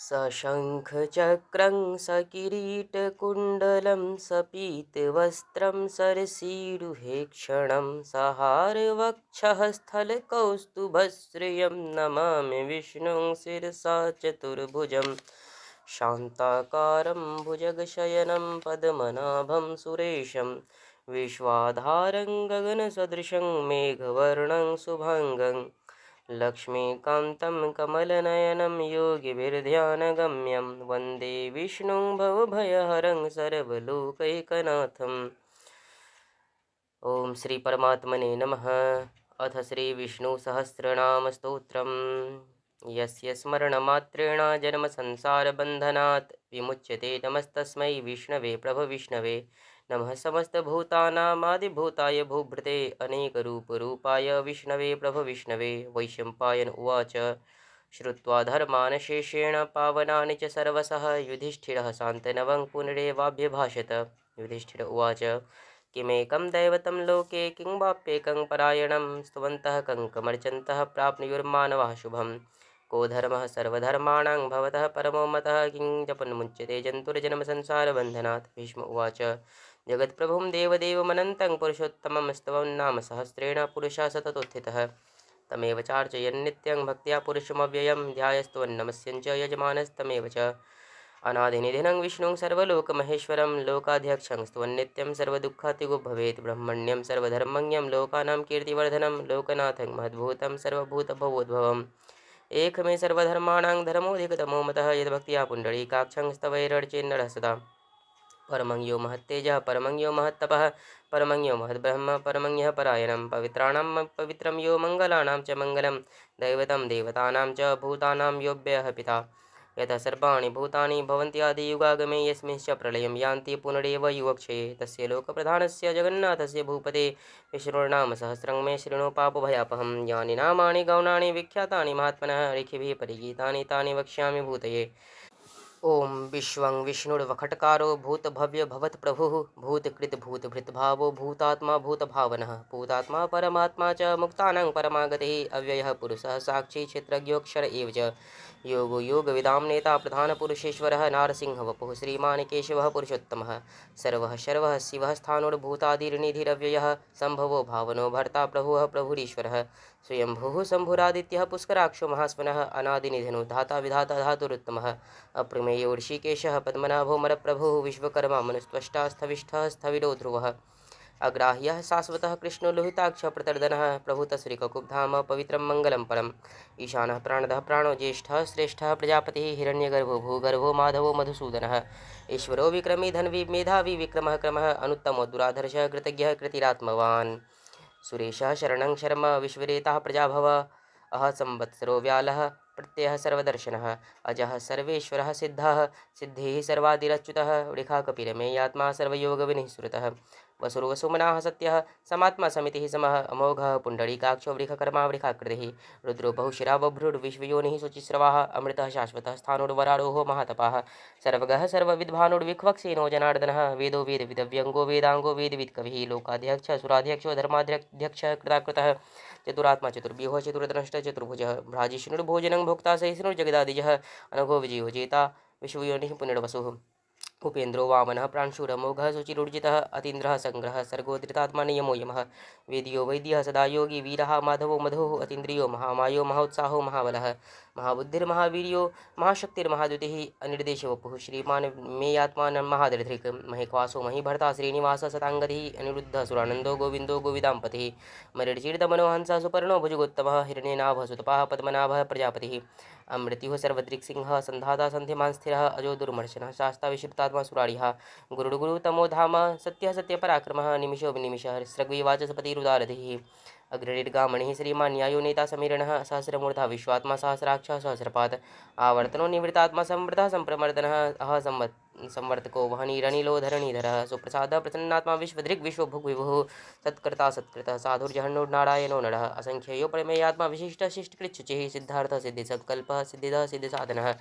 सशङ्खचक्रं सकिरीटकुण्डलं सपीतवस्त्रं सरसीरुहेक्षणं सहारवक्षः स्थलकौस्तुभश्रियं नमामि विष्णुं शिरसा चतुर्भुजं शान्ताकारं भुजगशयनं पद्मनाभं सुरेशं विश्वाधारं गगनसदृशं मेघवर्णं शुभाङ्गं लक्ष्मीकान्तं कमलनयनं योगिभिर्ध्यानगम्यं वन्दे विष्णुं भवभयहरं सर्वलोकैकनाथम्। ॐ श्री परमात्मने नमः। अथ श्री विष्णुसहस्रनामस्तोत्रम्। यस्य स्मरणमात्रेण जन्मसंसारबन्धनात् विमुच्यते नमस्तस्मै विष्णवे प्रभविष्णवे। नमः समस्तभूतानामादिभूताय भूभृते अनेकरूपरूपाय विष्णवे प्रभविष्णवे। वैशम्पायन उवाच श्रुत्वा धर्मान् शेषेण पावनानि च सर्वशः युधिष्ठिरः शान्तनवं पुनरेवाभ्यभाषत। युधिष्ठिर उवाच किमेकं दैवतं लोके किं वाप्येकं परायणं स्तुवन्तः कङ्कमर्चन्तः प्राप्नुयुर्मानवः शुभं। को धर्मः सर्वधर्माणां भवतः परमो मतः किं जपन्मुच्यते जन्तुर्जन्मसंसारबन्धनात्। भीष्म उवाच जगत्प्रभुं देवदेवमनन्तं पुरुषोत्तमं स्तवं नाम सहस्रेण पुरुषः सततोत्थितः। तमेव चार्चयन्नित्यं भक्त्या पुरुषमव्ययं ध्यायस्त्वन्नमस्यं च यजमानस्तमेव च। अनादिनिधिनं विष्णुं सर्वलोकमहेश्वरं लोकाध्यक्षं स्तवन्नित्यं सर्वदुःखातिगो भवेत्। ब्रह्मण्यं सर्वधर्मज्ञं लोकानां कीर्तिवर्धनं लोकनाथं महद्भूतं सर्वभूतभवोद्भवम्। एक मे सर्वधर्माणां धर्मोऽधिकतमो मतः यद्भक्त्या पुण्डरीकाक्षं स्तवैरर्चेन्नरः सदा। परमं यो महत्तेजः परमं यो महत्तपः परमं यो महद्ब्रह्म परमं यः परायणं पवित्राणां पवित्रं यो मङ्गलानां च मङ्गलं दैवतं देवतानां च भूतानां योऽव्ययः पिता। यतः सर्वाणि भूतानि भवन्ति आदियुगागमे यस्मिंश्च प्रलयं यान्ति पुनरेव युगक्षये तस्य लोकप्रधानस्य जगन्नाथस्य भूपते विष्णुर्नाम सहस्रं मे शृणु पापभयापहं। यानि नामानि गौणानि विख्यातानि महात्मनः ऋषिभिः परिगीतानि तानि वक्ष्यामि भूतये। ओम विश्वं विष्णुर्वखट्कारो भूतभव्य भवत्प्रभुः भूतकृतभूतभृतभावो भूतात्मा भूतभावनः भूतात्मा परमात्मा च मुक्तानां परमागतिः अव्ययः पुरुषः साक्षी क्षेत्रज्ञोऽक्षर एव च। योगो योगविदां नेता प्रधानपुरुषेश्वरः नारसिंह वपुः श्रीमान् केशवः पुरुषोत्तमः। सर्वः शर्वः शिवः स्थाणुर्भूतादिर्निधिरव्ययः सम्भवो भावनो भर्ता प्रभुः प्रभुरीश्वरः। स्वयंभुः शम्भुरादित्यः पुष्कराक्षो महास्वनः अनादिनिधनो धाता विधाता धातुरुत्तमः। अप्रमेयो ऋषिकेशः पद्मनाभो मरप्रभुः विश्वकर्मा मनुस्त्वष्टा स्थविष्ठः स्थविरो ध्रुवः। अग्राह्यः शाश्वतः कृष्णो लोहिताक्षः प्रतर्दनः प्रभुतश्रीककुब्धाम पवित्रं मङ्गलं परम्। ईशानः प्राणदः प्राणो ज्येष्ठः श्रेष्ठः प्रजापतिः हिरण्यगर्भो भूगर्भो माधवो मधुसूदनः। ईश्वरो विक्रमी धन्वी मेधावी विक्रमः क्रमः अनुत्तमो दुराधर्षः कृतज्ञः कृतिरात्मवान्। सुरेशः शरणं शर्म विश्वरेताः प्रजाभव अह संवत्सरो व्यालः प्रत्ययः सर्वदर्शनः। अजः सर्वेश्वरः सिद्धः सिद्धिः सर्वादिरच्युतः वृखाकपिरमेयात्मा सर्वयोगविनिःसृतः। वसुरो वसुमनाः सत्यः समात्मा समितिः समः अमोघः पुण्डरीकाक्षो वृखकर्मा वृखाकृतिः। रुद्रो बहुशिरा बभ्रुर्विश्वयोनिः शुचिस्रवाः अमृतः शाश्वतः स्थाणुर्वरारोहो महातपाः। सर्वगः सर्वविद्भानुर्विक्वक्सेनो जनार्दनः वेदो वेदविदव्यङ्गो वेदाङ्गो वेदवित्कविः लोकाध्यक्षः सुराध्यक्षो धर्माध्यक्षः कृताकृतः। चतुरात्मा चतुर्व्यूहः चतुर्द्रष्ट चतुर्भुजः भ्राजिष्णुर्भोजनं भोक्ता सहिष्णुर्जगदादिजः अनघो विजयो जेता विश्वयोनिः पुनर्वसुः। उपेन्द्रो वामनः प्रांशुरमोघः शुचिरुर्जितः अतीन्द्रः संग्रहः सर्गोद्धृतात्मा नियमो यमः। वेदियो वैद्यः सदा योगी वीरः माधवो मधुः अतीन्द्रियो महामायो महोत्साहो महाबलः महाबुद्धिर्महावीर्यो महाशक्तिर्महाद्युतिः अनिर्देशो वपुः श्रीमान् मेयात्मा महादृधृक् महिक्वासो महीभर्ता श्रीनिवासः शताङ्गतिः अनिरुद्धः सुरानन्दो गोविन्दो गोविदाम्पतिः मरीचिर्दमनोहंसः सुपर्णो भुजगोत्तमः हिरण्यनाभः सुतपाः पद्मनाभः प्रजापतिः अमृत्युः सर्वदृक्सिंहः सन्धाता सन्ध्यमान् स्थिरः अजो दुर्मर्शनः शास्ता विश्रुतात्मा सुरारिः गुरुर्गुरुतमो धाम सत्यः सत्यपराक्रमः निमिषो विनिमिषः सृग्विवाच सपतिरुदारधिः अग्रनिर्गामणिः श्रीमान् न्यायो नेता समीरणः सहस्रमूर्धा विश्वात्मा सहस्राक्षः सहस्रपात् आवर्तनो निवृत्तात्मा संवृतः सम्प्रमर्दनः अह संवर्तको वहनीरनिलो धरणीधरः सुप्रसादः प्रसन्नात्मा विश्वदृग् विश्वभुग्विभुः सत्कर्ता सत्कृतः साधुर्जहन्नुर्नारायणो नरः असंख्ययो प्रमेयात्मा विशिष्टः शिष्टकृच्छुचिः सिद्धार्थः सिद्धिसङ्कल्पः सिद्धिदः सिद्धिसाधनः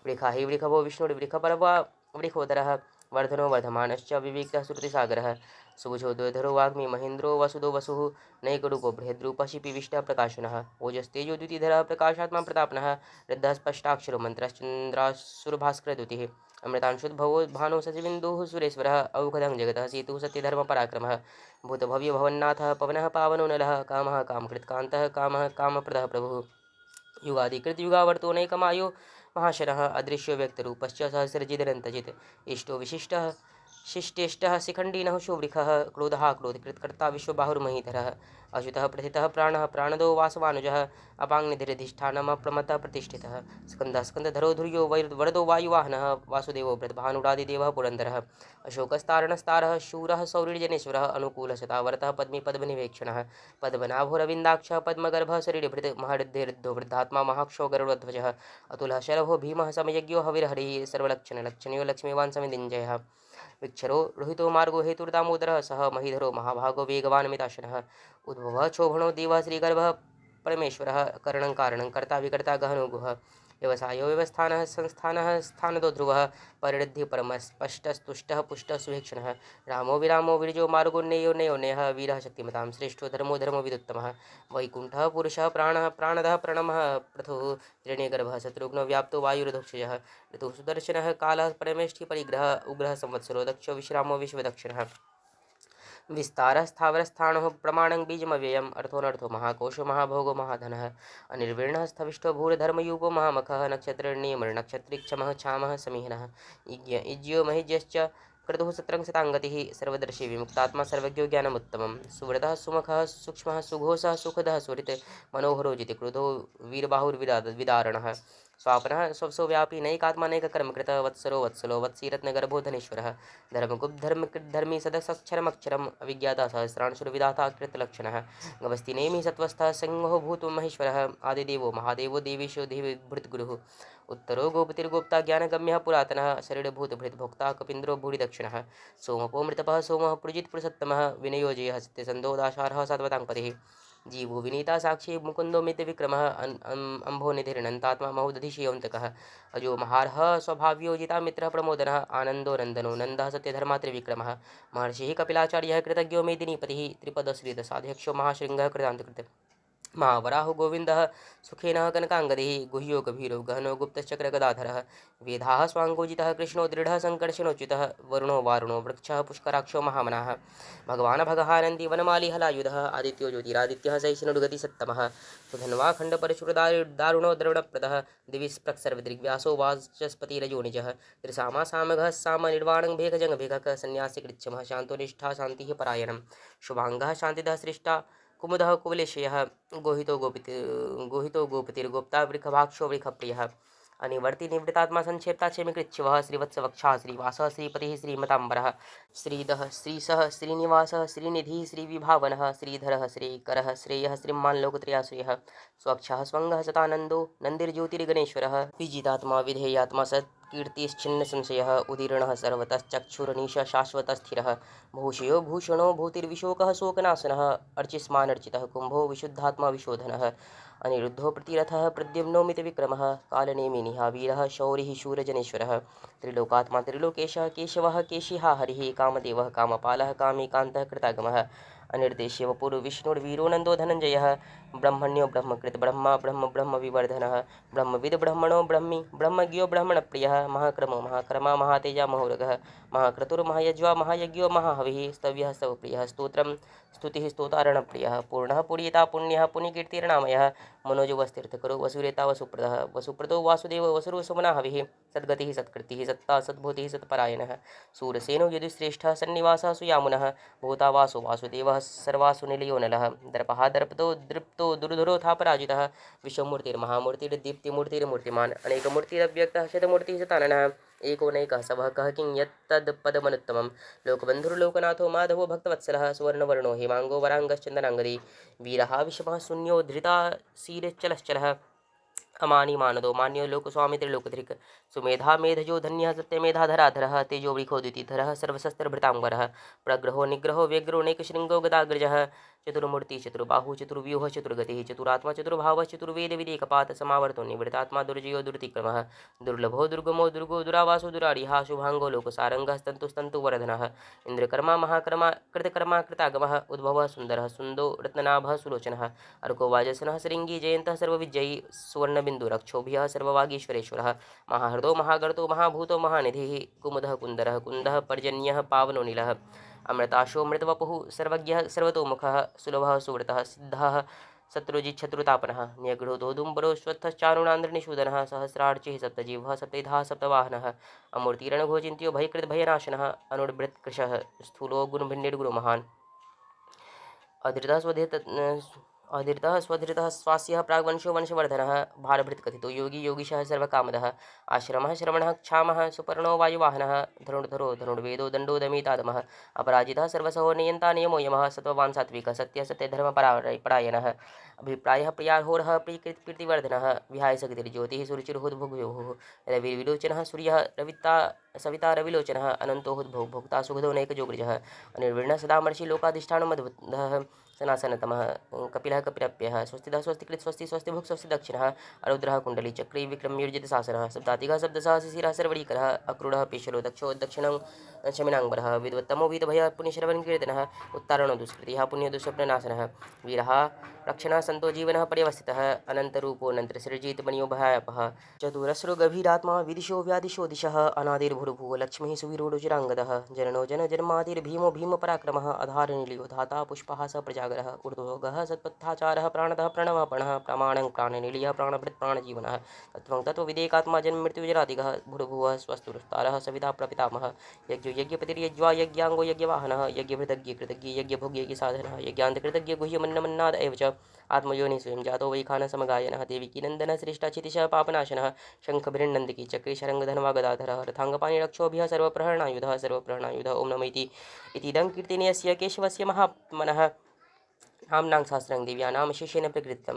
वृखा हि वृखभो विष्णुर्वृखपरवा वृखोदरः वर्धनो वर्धमानश्च विवेकः श्रुतिसागरः सुभुजो द्वैधरो वाग्मी महेन्द्रो वसुदो वसुः नैकरूपो बृहद्रूपशिपिविष्टः प्रकाशनः ओजस्तेजो द्युतिधरः प्रकाशात्मा प्रतापनः वृद्धः स्पष्टाक्षरो मन्त्रश्चन्द्रासुरभास्करद्युतिः अमृतांशुद्भवो भानो शशिबिन्दुः सुरेश्वरः औषधं जगतः सेतुः सत्यधर्मपराक्रमः भूतभव्यभवन्नाथः पवनः पावनो नलः कामः कामकृत्कान्तः कामः कामप्रदः प्रभुः युगादिकृतयुगावर्तोनैकमायो महाशरः अदृश्यो व्यक्तरूपश्च सहस्रजिदनन्तजित् इष्टो विशिष्टः शिष्टेष्टः शिखण्डिनः शोवृखः क्रोधः क्रोधकृत्कर्ता विश्वबाहुर्महीधरः अच्युतः प्रथितः प्राणः प्राणदो वासवानुजः अपाङ्निधिरधिष्ठानमप्रमतः प्रतिष्ठितः स्कन्दः स्कन्दधरो धुर्यो वरदो वायुवाहनः वासुदेवो वृद्धभानुरादिदेवः पुरन्दरः अशोकस्तारणस्तारः शूरः सौरिर्जनेश्वरः अनुकूलः शतावर्तः पद्मे पद्मनिवेक्षणः पद्मनाभोरविन्दाक्षः पद्मगर्भः शरीरभृत् महऋद्धो वृद्धात्मा महाक्षो गरुडध्वजः अतुलः शरभो भीमः समयज्ञो हविर्हरिः सर्वलक्षणलक्षणयो लक्ष्मीवान् समिदिञ्जयः विक्षरो रोहितो मार्गो हेतुर्दामोदरः सह महीधरो महाभागो वेगवान् मिताशनः उद्भवः क्षोभणो देवः श्रीगर्भः परमेश्वरः करणं कारणं कर्ता विकर्ता गहनो गुहः व्यवसायो व्यवस्थानः संस्थानः स्थानदो ध्रुवः परिणिद्धि परमः स्पष्टस्तुष्टः पुष्टः सुभीक्षणः रामो विरामो विरजो मार्गो नेयो नेयः वीरः शक्तिमतां श्रेष्ठो धर्मो विदुत्तमः वैकुण्ठः पुरुषः प्राणः प्राणदः प्रणमः पृथुः हिरण्यगर्भः शत्रुघ्नो व्याप्तो वायुर्धोक्षजः ऋतुः सुदर्शनः कालः परमेष्ठि परिग्रहः उग्रः संवत्सरो दक्षो विश्रामो विश्वदक्षिणः विस्तारः स्थावरस्थाणुः प्रमाणं बीजमव्ययम् अर्थोऽनर्थो महाकोशो महाभोगो महाधनः अनिर्वीर्णः स्थविष्ठो भूरधर्मयूपो महामखः नक्षत्रनियमनक्षत्रिक्षमः क्षामः समीहनः इज्यो महिज्यश्च क्रतुः सत्रं शताङ्गतिः सर्वदर्शी विमुक्तात्मा सर्वज्ञो ज्ञानमुत्तमं सुव्रतः सुमुखः सूक्ष्मः सुघोषः सुखदः सुहृत् मनोहरो जिति क्रुधो वीरबाहुर्विदारणः स्वापनः स्वसो व्यापी नैकात्मनैककर्मकृतः वत्सलो वत्सीरत्नगर्भो धनेश्वरः धर्मकृद्धर्मी सदसक्षरमक्षरम् अविज्ञाता सहस्रांशुर्विधाता कृतलक्षणः गवस्तिनेमि सत्वस्थः संगो भूतो महेश्वरः आदिदेवो महादेवो देवेशो देवीभृतगुरुः उत्तरो गोपतिर्गोप्ता ज्ञानगम्यः पुरातनः शरीरभूतभृतभोक्ता कपीन्द्रो भूरिदक्षिणः सोमपो मृतपः सोमः पुरुजित्पुरुषोत्तमः विनयोजयः सत्यसन्दोदाशारः सात्वताङ्पतिः जीवो विनीता साक्षी मुकुंदो मित विक्रमः अम्भोनिधिरनन्तात्मा महोदधिशयोऽन्तकः अजो महार्ह स्वभाव्योजिता मित्रः प्रमोदनः आनन्दो नन्दनो नन्दः सत्यधर्मा त्रिविक्रमः महर्षिः कपिलाचार्यः कृतज्ञो मेदिनीपतिः त्रिपदश्रीदशाध्यक्षो महाशृङ्गः कृतान्तकृतः महावराहो गोविन्दः सुखेनः कनकाङ्गदिः गुह्यो गभीरो गहनो गुप्तश्चक्रगदाधरः वेदाः स्वाङ्गोजितः कृष्णो दृढः सङ्कर्षणोच्युतः वरुणो वारुणो वृक्षः पुष्कराक्षो महामनाः भगवान् भगहानन्दी वनमाली हलायुधः आदित्यो ज्योतिरादित्यः सहिष्णुर्गतिसत्तमः सुधन्वा खण्डपरशुरदारुणो द्रविणप्रदः दिविस्प्रक्सर्वदृग्व्यासो वाचस्पतिरजोनिजः त्रिसामा सामघः साम निर्वाणं भेखजङ्घभेखः सन्न्यासिकृच्छमः शान्तो निष्ठा शान्तिः परायणं शुभाङ्गः शान्तिदः सृष्टा कुमुदः कुवलेशयः गोहितो गोपतिर्गोप्ता वृखभाक्षो वृखप्रियः अनिवर्ति निवृत्तात्मा संक्षेप्ता क्षेमिकृच्छवः श्रीवत्सवक्षः श्रीवासः श्रीपतिः श्रीमताम्बरः श्रीदः श्रीसः श्रीनिवासः श्रीनिधिः श्रीविभावनः श्रीधरः श्रीकरः श्रेयः श्रीमान् लोकत्रयाश्रयः स्वक्षः स्वङ्गः सतानन्दो नन्दिर्ज्योतिर्गणेश्वरः विजितात्मा विधेयात्मा कीर्तिश्चिन्न संशयः उदीर्णः सर्वतश्चक्षुरनीश शाश्वतस्थिरः भूषयो भूषणो भूतिर्विशोकः शोकनाशनः अर्चिस्मानर्चितः कुम्भो विशुद्धात्मा विशोधनः अनिरुद्धो प्रतिरथः प्रद्युम्नो मितविक्रमः कालनेमिनिः वीरः शौरिः शूरजनेश्वरः त्रिलोकात्मा त्रिलोकेशः केशवः केशिहा हरिः कामदेवः कामपालः कामीकान्तः कृतागमः अनिर्देश्य वपुर्विष्णुर्वीरो नन्दो धनञ्जयः ब्रह्मण्यो ब्रह्मकृत ब्रह्मा ब्रह्म विवर्धनः ब्रह्मविद ब्रह्मणो ब्रह्मी ब्रह्मज्ञो ब्रह्मणप्रियः महाक्रमो महाक्रमा महातेजा महोरगः महाक्रतुर्महायज्वा महायज्ञो महाहविः स्तव्यः स्तवप्रियः स्तोत्रं स्तुतिः स्तोतारणप्रियः पूर्णः पुण्यता पुण्यः पुण्यकीर्तिर्नामयः मनोजवस्तीर्थकरो वसुरेता वसुप्रदः वसुप्रदो वासुदेव वसुरो सुमना हविः सद्गतिः सत्कृतिः सत्ता सद्भूतिः सत्परायणः सूरसेनो यदुश्रेष्ठः सन्निवासः सुयामुनः भूतावासो वासुदेवः सर्वासु निलयो नलः दर्पः दर्पतो दृप्तो दुर्धरोऽथापराजितः विश्वमूर्तिर्महामूर्तिर्दीप्तिमूर्तिर्मूर्तिमान् अनेकमूर्तिरव्यक्तः शतमूर्तिः शताननः एकोनैकः सवः कः किं यत्तत्पदमनुत्तमं लोकबन्धुर्लोकनाथो माधवो भक्तवत्सलः सुवर्णवर्णो हेमाङ्गो वराङ्गश्चन्दनाङ्गदी वीरः विषमः शून्यो धृता शीरश्चलश्चलः अमानी मानदो मान्यो लोकस्वामी त्रिलोकधृक् सुमेधा मेधजो धन्यः सत्यमेधाधराधरः तेजो वृखोदितिधरः सर्वशस्त्रभृताम्बरः प्रग्रहो निग्रहो व्यग्रो नैकशृङ्गो गदाग्रजः चतुर्मूर्ति चतुर्बाहु चतुर्व्यूह चतुर्गतिः चतुरात्मा चतुर्भावः चतुर्वेद विवेकपात समावर्तो निवृतात्मा दुर्जयो दुर्तिक्रमः दुर्लभो दुर्गमो दुर्गो दुरावासो दुरारिहा शुभांगो लोकसारंगः स्तन्तुस्तन्तुवर्धनः इंद्रकर्मा महाकर्मा कृतकर्मा कृतागमः उद्भवः सुन्दरः सुन्दो रत्ननाभः सुलोचनः अर्को वाजसनः श्रृंगी जयन्तः सर्वविजयी सुवर्णबिन्दुरक्षोभ्यः सर्ववागीश्वरेश्वरः महाहृदो महागर्तो महाभूतो महानिधिः कुमुदः कुन्दरः कुन्दः पर्जन्यः पावनो नीलः अमृताशो मृतवपुः सर्वज्ञः सर्वतोमुखः सुलभः सुव्रतः सिद्धः शत्रुजिच्छत्रुतापनः न्यगृहोदुम्बरो श्वत्थश्चारुणान्द्रनिषूदनः सहस्रार्चिः सप्तजीवः सप्तधा सप्तवाहनः अमूर्तिरणघोचिन्त्यो भयकृतभयनाशनः अनुर्भृत्कृशः स्थूलो गुणभिन्निर्गुरो महान् अधीरतः स्वधीरतः स्वास्यः प्राग्वंशो वंशवर्धनः भारभृत्कथितो योगी योगीशः सर्वकामदः आश्रमः श्रवणः क्षामः सुपर्णो वायुवाहनः धनुर्धरो धनुर्वेदो दण्डो दमितादमः अपराजितः सर्वसहो नियन्ता नियमो यमः सत्त्ववान् सात्विकः सत्यः सत्यधर्मपरायणः अभिप्रायः प्रियाहोरः प्रीतिवर्धनः विहाय सगतिर्ज्योतिः सुरुचिर्हुद्भुग्योः रविविलोचनः सूर्यः रविता सविता रविलोचनः अनन्तो भोक्ता सुखदो नैकजोगृजः अनिर्विण्णः सदामर्षि लोकाधिष्ठानमद्बुद्धः सनासनतमः कपिलः कपिरप्यः स्वस्तिदः स्वस्तिकृत् स्वस्ति स्वस्तिभुक् स्वस्ति दक्षिणः अरुद्रः कुण्डली चक्री विक्रमयोर्जितशासनः सप्तातिकः सप्तसः शिशिरः सर्वरीकरः अक्रूरः पेशलो दक्षो दक्षिणं शमिनाङ्बरः विद्वत्तमो वीतभयः पुण्यश्रवणकीर्तनः उत्तारणो दुष्कृतिः पुण्यदुःस्वप्ननाशनः वीरः रक्षणः सन्तो जीवनः पर्यवस्थितः अनन्तरूपोऽनन्तरसृजितमणियो भयापः चतुरस्रो गभीरात्मा विदिशो व्यादिशो दिशः अनादिर्भुर्भुवो लक्ष्मीः सुविरूढुचिराङ्गदः जननो जनजन्मादिर्भीमो भीमपराक्रमः अधारनिलयो धाता पुष्पः स प्रजागरः ऊर्ध्वोगः सत्पथाचारः प्राणतः प्रणवः प्रणः प्रामाणं प्राणनिलयः प्राणभृत् प्राणजीवनः तत्त्वं तत्त्वविदेकात्मा जन्ममृत्युजरातिगः भूर्भुवः स्वस्तुस्तारः सविता प्रपितामहः यज्ञो यज्ञपतिर्यज्वा यज्ञाङ्गो यज्ञवाहनः यज्ञभृतज्ञ कृतज्ञ यज्ञभोग यज्ञसाधनः यज्ञान्तकृतज्ञ गुह्यमन्नमन्नाद एव च आत्मयोनि स्वयं जातो वैखानः समगायनः देविकीनन्दनः श्रेष्ठचितिशः पापनाशनः शङ्खभिर्नन्दिकी चक्री शरङ्गधन्वा गदाधरः रथाङ्गपाणिरक्षोभ्यः सर्वप्रहरणायुधः ॐ नमः इतीदं कीर्तनीयस्य केशवस्य महात्मनः नाम्नां सहस्रं दिव्यानां शिष्येन प्रकृतं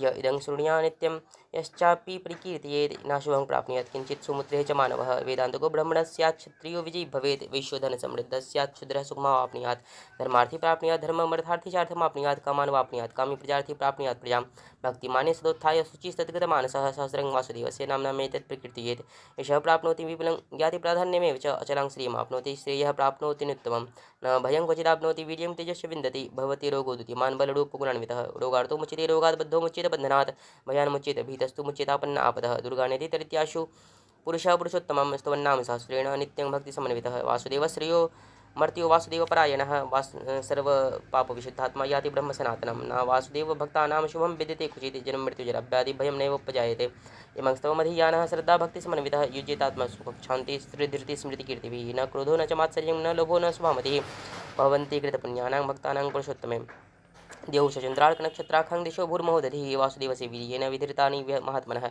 य इदं शृणुया नित्यं यश्चापि परिकीर्तयेत् नाशुभं प्राप्नुयात् किञ्चित् सुमुत्रे च मानवः वेदान्तको ब्रह्मणः स्यात् क्षत्रियो विजयी भवेत् वैश्योधनसमृद्धः स्यात् क्षुद्रः सुखमावाप्नुयात् धर्मार्थी प्राप्नुयात् धर्ममर्थार्थी चार्थमाप्नुयात् कामान् वाप्नुयात् कामी प्रजार्थी प्राप्नुयात् प्रजां भक्तिमाने सदोत्थाय शुचिस्तद्गतमानसः सहस्रं वासुदेवस्य नाम्नामेतत् प्रकीर्तयेत् एषः प्राप्नोति विपुलं ज्ञातिप्राधान्यमेव च अचलां श्रियमाप्नोति श्रेयः प्राप्नोति नित्यं न भयं क्वचिदाप्नोति वीर्यं तेजस्य विन्दति भवति रोगोदुतिमान् बलरूपगुणान्वितः रोगार्तो मुच्यते रोगात् बद्धो मुच्यते बन्धनात् भयान्मुच्यते भीतस्तु मुच्यतापन्न आपदः दुर्गानेति तरित्याशु पुरुषः पुरुषोत्तमं स्तवन्नाम सहस्रेण नित्यं भक्तिसमन्वितः वासुदेवश्रेयो मर्त्यो वासुदेवपरायणः सर्वपापविशुद्धात्मा याति ब्रह्मसनातनं न वासुदेवभक्तानां शुभं विद्यते क्वचित् जन्ममृत्युजराभ्यादिभयं नैव उपजायते इमं स्तवमधियानः श्रद्धाभक्तिसमन्वितः युज्येतात्मा सुखशान्ति स्थिरधृति स्मृतिकीर्तिभिः न क्रोधो न च मात्सर्यं न लोभो न स्वभामतिः भवन्ति कृतपुण्यानां भक्तानां पुरुषोत्तमे देव सचन्द्रार्कनक्षत्राखं दिशो भूर्महोदधिः वासुदेवस्य वीर्येण विधृतानि महात्मनः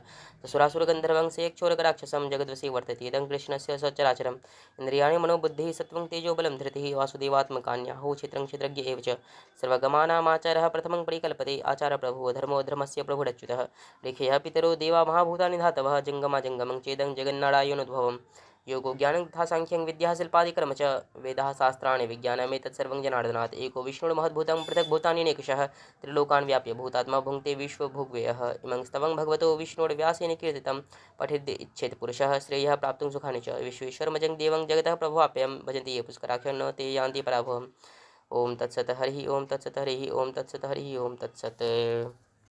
सुरासुरगन्धर्वंशेक्षोरकराक्षसं जगद्वसे वर्तते इदं कृष्णस्य सचराचरम् इन्द्रियाणि मनोबुद्धिः सत्त्वं तेजो बलं धृतिः वासुदेवात्मकान्याहो क्षेत्रं क्षेत्रज्ञ एव च सर्वगमानामाचारः प्रथमं परिकल्पते आचारप्रभुः धर्मो धर्मस्य प्रभुरच्युतः लेखेयः पितरो देवा महाभूतानि धातवः जङ्गमाजङ्गमं चेदं जगन्नारायणोद्भवम् योगो ज्ञानं तथा सांख्यं विद्या शिल्पादिकर्म च वेदाः शास्त्राणि विज्ञानमेतत् सर्वं जनार्दनात् एको विष्णुर्महद्भूतं पृथक् भूतान्यनेकशः त्रिलोकान् व्याप्य भूतात्मा भुङ्क्ते विश्वभुग्व्ययः इमं स्तवं भगवतो विष्णोर्व्यासेन कीर्तितं पठिद् इच्छेत् पुरुषः श्रेयः प्राप्तुं सुखानि च विश्वेश्वरमजं देवं जगतः प्रभवाप्यं भजन्ति ये पुष्कराख्यं न ते यान्ति पराभवम् ओम तत्सत् हरिः ओम तत्सत् हरिः ओम तत्सत् हरिः ओम तत्सत्।